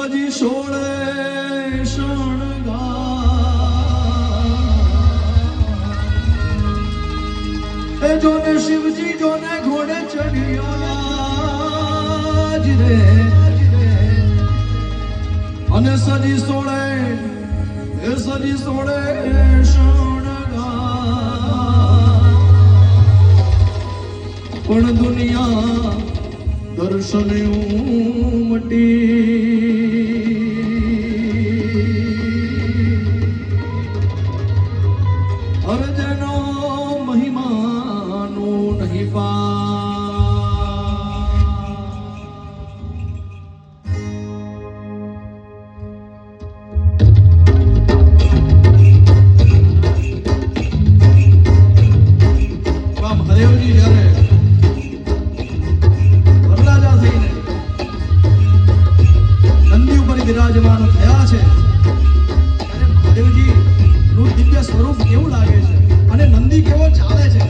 સજી સોળે શણગાર એ જોને શિવજી જોને ઘોડે ચડ્યા જ રે અને સજી સોળે શણગાર પણ દુનિયા દર્શન ઉમટી હવે જેનો મહિમાનું નહીં પા મહાદેવજી જયારે વિરાજમાન થયા છે અને મહાદેવજી નું દિવ્ય સ્વરૂપ કેવું લાગે છે અને નંદી કેવો ચાલે છે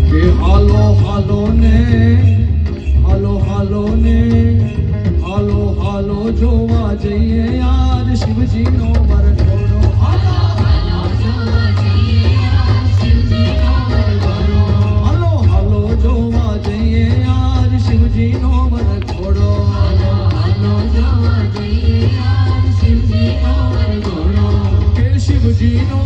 કે હાલો હાલો ને હાલો હાલો જોવા જઈએ યાર શિવજીનો વરઘોડો હાલો હાલો જોવા જઈએ યાર શિવજીનો વરઘોડો કે શિવજીનો